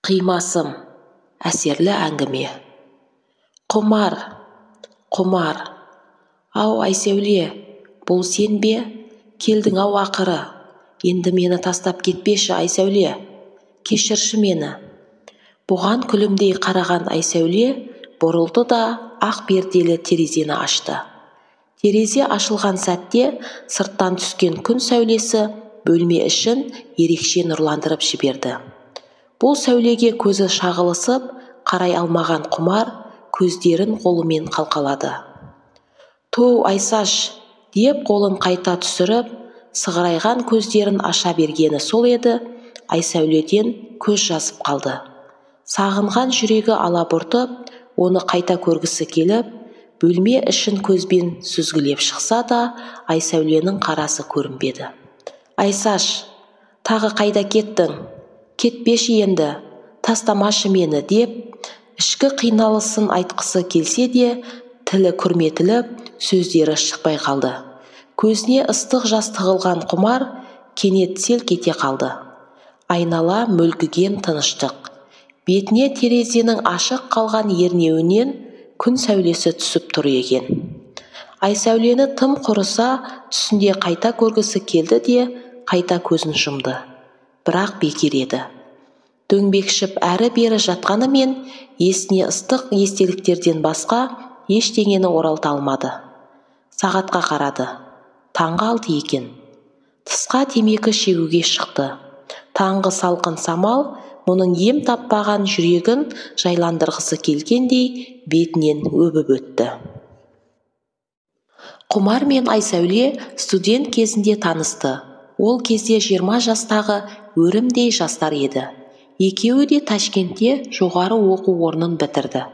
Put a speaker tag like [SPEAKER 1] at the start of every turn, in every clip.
[SPEAKER 1] Қимасым. Әсерлі әңгіме. Құмар, құмар. Ау Айсәуле, бұл сен бе? Келдің-ау ақыры. Енді мені тастап кетпеші, Айсәуле. Кешірші мені. Бұған күлімдей қараған Айсәуле бұрылды да ақ перделі терезені ашты. Терезе ашылған сәтте сырттан түскен күн сәулесі бөлме ішін ерекше нұрландырып жіберді. Бұл сәулеге көзі шағылысып, қарай алмаған Құмар көздерін қолымен қалқалады. «Тоу, Айсаш!» деп қолын қайта түсіріп, сығырайған көздерін аша бергені сол еді, Айсәуледен көз жазып қалды. Сағынған жүрегі алабұртып, оны қайта көргісі келіп, бөлме ішін көзбен сүзгілеп шықса да, Айсәуленің қарасы көрінбеді. «Айсаш, тағы қайда кеттің? Кетпеші енді, тастамашы мені» деп, ішкі қиналысын айтқысы келсе де, тілі күрметіліп, сөздері шықпай қалды. Көзіне ыстық жас тығылған Құмар кенет селк ете қалды. Айнала мүлгіген тыныштық. Бетіне терезенің ашық қалған ернеуінен күн сәулесі түсіп тұр екен. Айсәулені тым құрыса түсінде қайта көргісі келді де, қайта көзін жұмды. Бірақ бекер еді. Дөңбекшіп әрі-бері жатқанымен есіне ыстық естеліктерден басқа ештеңені оралта алмады. Сағатқа қарады. Таңғы 6 екен. Тысқа темекі шегуге шықты. Таңғы салқын самал мұның ем таппаған жүрегін жайландырғысы келгендей бетінен өбіп өтті. Құмар мен Айсәуле студент кезінде танысты. Ол кезде 20 жастағы өрімдей жастар еді. Екеуі де Ташкентте жоғары оқу орнын бітірді.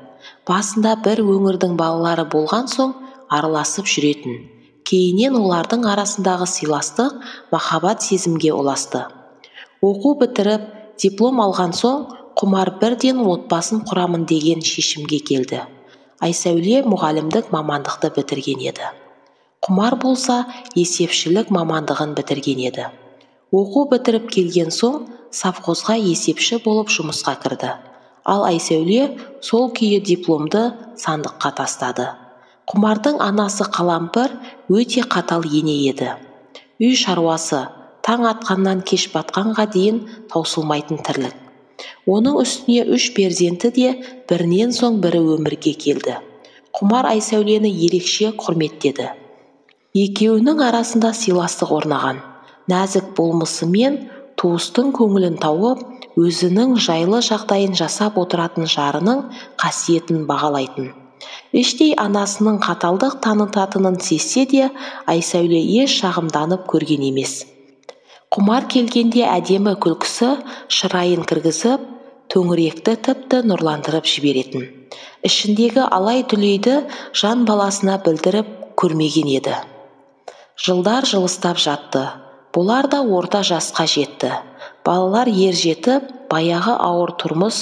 [SPEAKER 1] Басында бір өңірдің балалары болған соң араласып жүретін. Кейіннен олардың арасындағы сыйластық, махаббат сезімге ұласты. Оқу бітіріп, диплом алған соң Құмар бірден отбасын құрамын деген шешімге келді. Айсәуле мұғалімдік мамандықты бітірген еді. Құмар болса есепшілік мамандығын бітірген еді. Оқу бітіріп келген соң совхозға есепші болып жұмысқа кірді. Ал Айсәуле сол күйі дипломды сандыққа тастады. Құмардың анасы Қалампыр өте қатал ене еді. Үй шаруасы таң атқаннан кеш батқанға дейін таусылмайтын тірлік. Оның үстіне 3 перзенті де бірінен соң бірі өмірге келді. Құмар Айсәулені ерекше құрметтеді. Екеуінің арасында сыйластық орнаған. Нәзік болмысымен туыстың көңілін тауып, өзінің жайлы жағдайын жасап отыратын жарының қасиетін бағалайтын. Іштей анасының қаталдық танытатынын сезсе де, Айсәуле еш шағымданып көрген емес. Құмар келгенде әдемі күлкісі шырайын кіргізіп, төңіректі тіпті нұрландырып жіберетін. Ішіндегі алай-түлейді жан баласына білдіріп көрмеген еді. Жылдар жылыстап жатты. Бұлар да орта жасқа жетті. Балалар ер жетіп, баяғы ауыр тұрмыс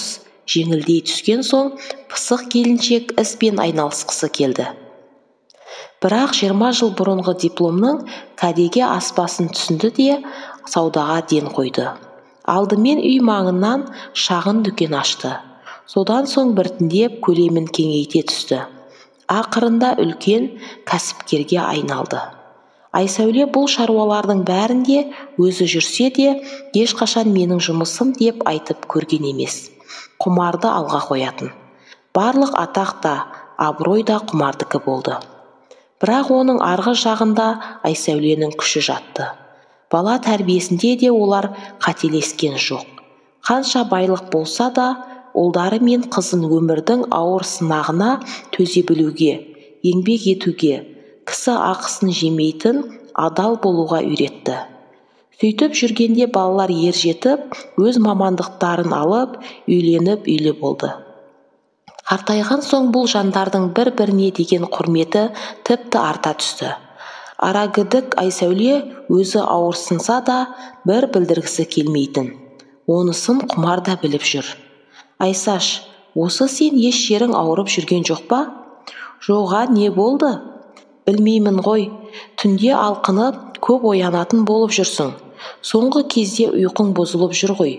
[SPEAKER 1] жеңілдей түскен соң пысық келіншек іспен айналысқысы келді. Бірақ 20 жыл бұрынғы дипломның кәдеге аспасын түсінді де саудаға ден қойды. Алдымен үй маңынан шағын дүкен ашты. Содан соң біртіндеп көлемін кеңейте түсті. Ақырында үлкен кәсіпкерге айналды. Айсәуле бұл шаруалардың бәрінде өзі жүрсе де, ешқашан менің жұмысым деп айтып көрген емес. Құмарды алға қоятын. Барлық атақ та, абырой да Құмардікі болды. Бірақ оның арғы жағында Айсәуленің күші жатты. Бала тәрбиесінде де олар қателескен жоқ. Қанша байлық болса да, ұлдары мен қызын өмірдің ауыр сынағына төзе білуге, еңбек етуге, кісі ақысын жемейтін адал болуға үйретті. Сөйтіп жүргенде балалар ер жетіп, өз мамандықтарын алып, үйленіп үйлі болды. Артайған соң бұл жандардың бір-біріне деген құрметі тіпті арта түсті. Арагідік Айсәуле өзі ауырсынса да бір білдіргісі келмейтін. Онысын Құмар да біліп жүр. «Айсаш, осы сен еш жерің ауырып жүрген жоқ па?» «Жоға, не болды?» «Білмеймін ғой, түнде алқынып, көп оянатын болып жүрсің. Соңғы кезде ұйқың бұзылып жүр ғой.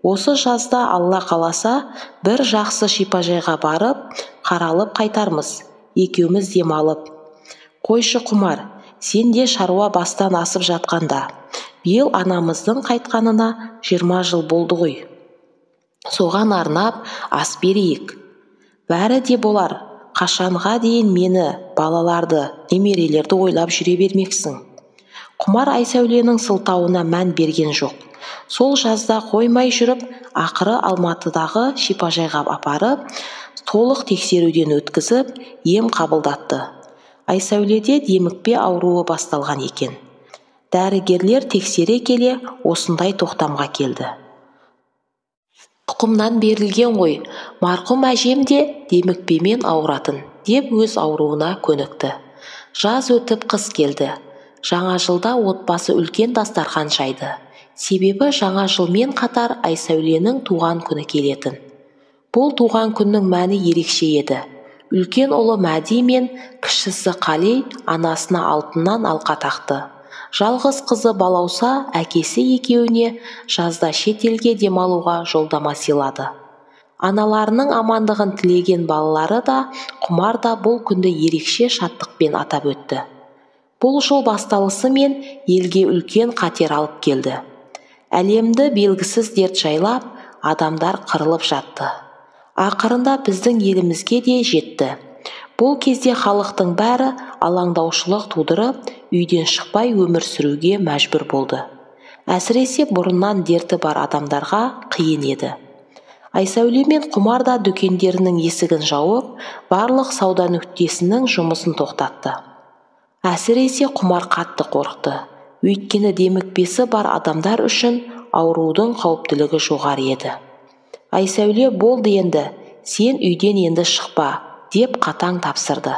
[SPEAKER 1] Осы жазда Алла қаласа бір жақсы шипажайға барып, қаралып қайтармыз, екеуміз демалып. Қойшы Құмар, сен де шаруа бастан асып жатқанда. Биыл анамыздың қайтқанына 20 жыл болды ғой. Соған арнап ас берейік. Бәрі де болар. Қашанға дейін мені, балаларды, немерелерді ойлап жүре бермексің. Құмар Айсәуленің сылтауына мән берген жоқ. Сол жазда қоймай жүріп, ақыры Алматыдағы шипажайға апарып, толық тексеруден өткізіп, ем қабылдатты. Айсәуледе демікпе ауруы басталған екен. Дәрігерлер тексере келе осындай тоқтамға келді. Тұқымнан берілген ғой, марқұм әжем де демікпемен ауыратын деп өз ауруына көнікті. Жаз өтіп қыс келді. Жаңа жылда отбасы үлкен дастархан жайды. Себебі жаңа жылмен қатар Айсәуленің туған күні келетін. Бұл туған күннің мәні ерекше еді. Үлкен ұлы Мәди мен кішісі Қали анасына алтыннан алқа тақты. Жалғыз қызы Балауса әкесі екеуіне жазда шетелге демалуға жолдама сыйлады. Аналарының амандығын тілеген балалары да, Құмар да бұл күнді ерекше шаттықпен атап өтті. Бұл жыл басталысымен елге үлкен қатер алып келді. Әлемді белгісіз дерт жайлап, адамдар қырылып жатты. Ақырында біздің елімізге де жетті. Бұл кезде халықтың бәрі алаңдаушылық тудырып, үйден шықпай өмір сүруге мәжбүр болды. Әсіресе бұрыннан дерті бар адамдарға қиын еді. Айсәуле мен Құмар да дүкендерінің есігін жауып, барлық сауда нүктесінің жұмысын тоқтатты. Әсіресе Құмар қатты қорықты. Өйткені демікпесі бар адамдар үшін аурудың қауіптілігі жоғары еді. Айсәуле, болды енді, сен үйден енді шықпа, деп қатаң тапсырды.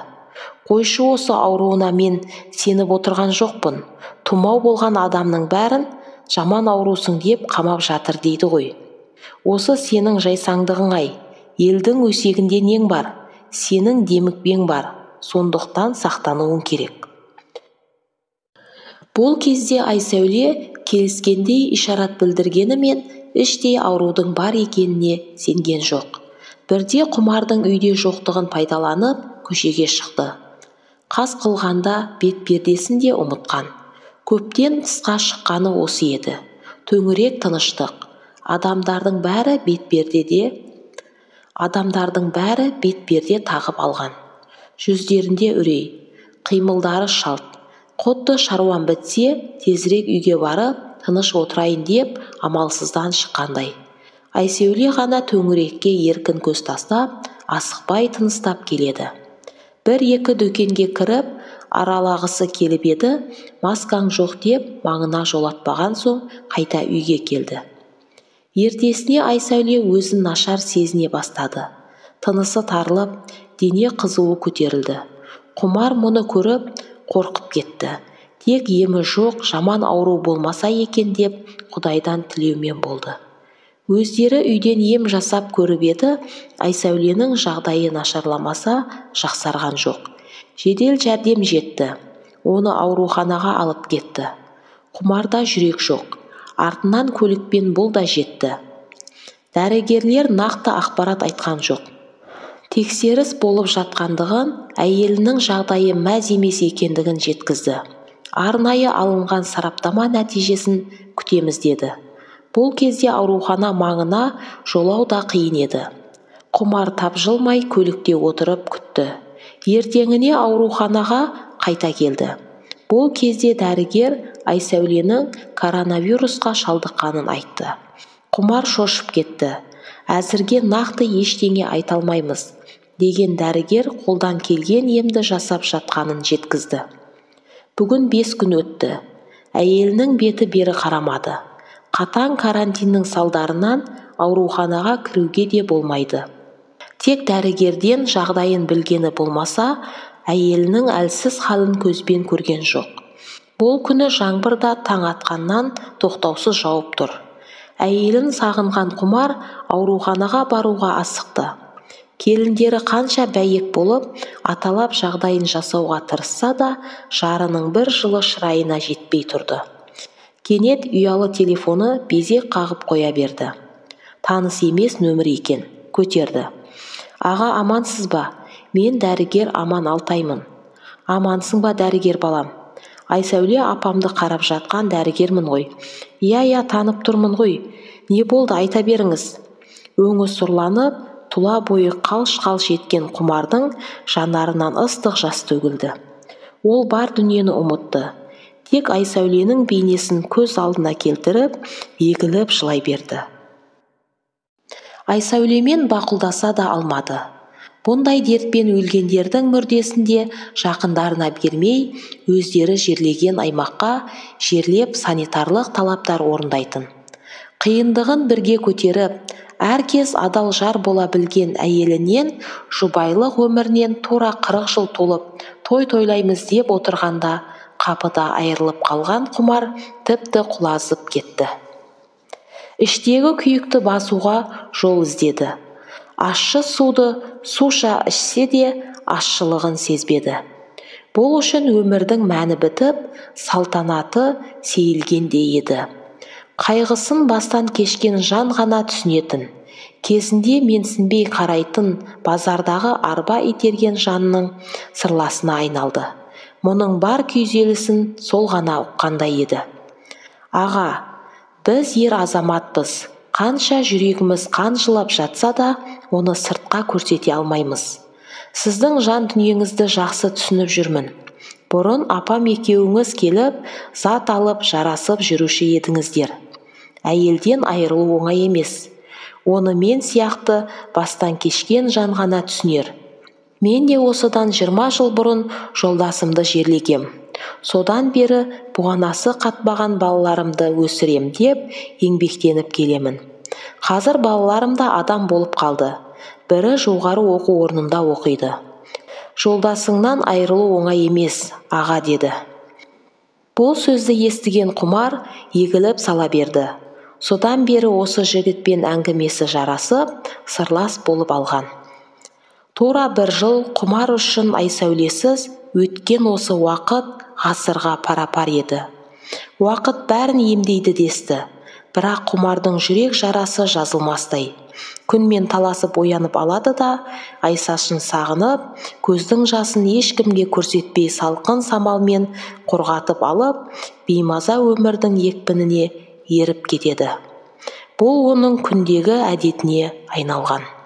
[SPEAKER 1] Қойшы, осы ауруына мен сеніп отырған жоқпын. Тұмау болған адамның бәрін жаман аурусың деп қамап жатыр дейді ғой. Осы сенің жайсаңдығың-ай, елдің өсегінде нең бар, сенің демікпең бар, сондықтан сақтануың керек. Бұл кезде Айсәуле келіскендей ишарат білдіргенімен іштей аурудың бар екеніне сенген жоқ. Бірде Құмардың үйде жоқтығын пайдаланып көшеге шықты. Қас қылғанда бет пердесін де ұмытқан. Көптен тысқа шыққаны осы еді. Төңірек тыныштық. Адамдардың бәрі бет перде тағып алған. Жүздерінде үрей, қимылдары шалт. Қотты шаруам бітсе, тезірек үйге барып, тыныш отырайын деп амалсыздан шыққандай. Айсәуле ғана төңірекке еркін көз тастап, асықпай тыныстап келеді. Бір-екі дүкенге кіріп, аралағысы келіп еді, маскаң жоқ деп маңына жолатпаған соң қайта үйге келді. Ертесіне Айсәуле өзін нашар сезіне бастады. Тынысы тарылып, дене қызуы көтерілді. Құмар мұны көріп, қорқып кетті. Тек емі жоқ, жаман ауру болмаса екен деп Құдайдан тілеумен болды. Өздері үйден ем жасап көріп еді, Айсәуленің жағдайы нашарламаса жақсарған жоқ. Жедел жәрдем жетті. Оны ауруханаға алып кетті. Құмарда жүрек жоқ. Артынан көлікпен бұл да жетті. Дәрігерлер нақты ақпарат айтқан жоқ. Тексеріс болып жатқандығын, әйелінің жағдайы мәз емес екендігін жеткізді. Арнайы алынған сараптама нәтижесін күтеміз деді. Бұл кезде аурухана маңына жолау да қиын еді. Құмар тапжылмай көлікте отырып күтті. Ертеңіне ауруханаға қайта келді. Бұл кезде дәрігер Айсәуленің коронавирусқа шалдыққанын айтты. Құмар шошып кетті. Әзірге нақты ештеңе айта алмаймыз, деген дәрігер қолдан келген емді жасап жатқанын жеткізді. Бүгін 5 күн өтті. Әйелінің беті бері қарамады. Қатаң карантиннің салдарынан ауруханаға кіруге де болмайды. Тек дәрігерден жағдайын білгені болмаса, әйелінің әлсіз халін көзбен көрген жоқ. Бұл күні жаңбыр да таң атқаннан тоқтаусыз жауып тұр. Әйелін сағынған Құмар ауруханаға баруға асықты. Келіндері қанша бәйек болып, аталап жағдайын жасауға тырысса да, жарының бір жылы шырайына жетпей тұрды. Кенет ұялы телефоны безек қағып қоя берді. таныс емес нөмір екен. Көтерді. Аға, амансыз ба? Мен дәрігер Аман Алтаймын. Амансың ба дәрігер балам? Айсәуле апамды қарап жатқан дәрігермін ғой. Иә, танып тұрмын ғой. Не болды, айта беріңіз. Өңі сұрланып, тұла бойы қалш-қалш еткен Құмардың жанарынан ыстық жас төгілді. Ол бар дүниені ұмытты. Тек Айсәуленің бейнесін көз алдына келтіріп, егіліп жылай берді. Айсәулемен бақылдаса да алмады. Бұндай дертпен өлгендердің мүрдесінде жақындарына бермей, өздері жерлеген аймаққа жерлеп санитарлық талаптар орындайтын. Қиындығын бірге көтеріп, әркез адал жар бола білген әйелінен, жұбайлық өмірінен тура 40 жыл толып, той тойлаймыз деп отырғанда, қапыда айырылып қалған Құмар тіпті құлазып кетті. Іштегі күйікті басуға жол іздеді. Ащы суды суша ішсе де ащылығын сезбеді. Бұл үшін өмірдің мәні бітіп, салтанаты сейілгендей еді. Қайғысын бастан кешкен жан ғана түсінетін. Кезінде менсінбей қарайтын базардағы арба итерген жанның сырласына айналды. Мұның бар күйзелісін сол ғана ұққандай еді. Аға, біз ер азаматпыз. Қанша жүрегіміз қан жылап жатса да, оны сыртқа көрсете алмаймыз. Сіздің жан дүниеңізді жақсы түсініп жүрмін. Бұрын апам екеуіңіз келіп, зат алып, жарасып жүруші едіңіздер. Әйелден айырылу оңай емес. Оны мен сияқты бастан кешкен жан ғана түсінер. Мен де осыдан 20 жыл бұрын жолдасымды жерлегем. Содан бері бұғанасы қатпаған балаларымды өсірем деп еңбектеніп келемін. Қазір балаларым да адам болып қалды. Бірі жоғары оқу орнында оқиды. Жолдасыңнан айырылу оңай емес, аға, деді. Бұл сөзді естіген Құмар егіліп сала берді. Содан бері осы жігітпен әңгімесі жарасып, сырлас болып алған. Тура 1 жыл Құмар үшін Айсәулесіз өткен осы уақыт ғасырға пара-пар еді. Уақыт бәрін емдейді десті. Бірақ Құмардың жүрек жарасы жазылмастай. Күнмен таласып оянып алады да, Айсашын сағынып, көздің жасын ешкімге көрсетпей салқын самалмен қорғатып алып, беймаза өмірдің екпініне еріп кетеді. Бұл оның күндегі әдетіне айналған.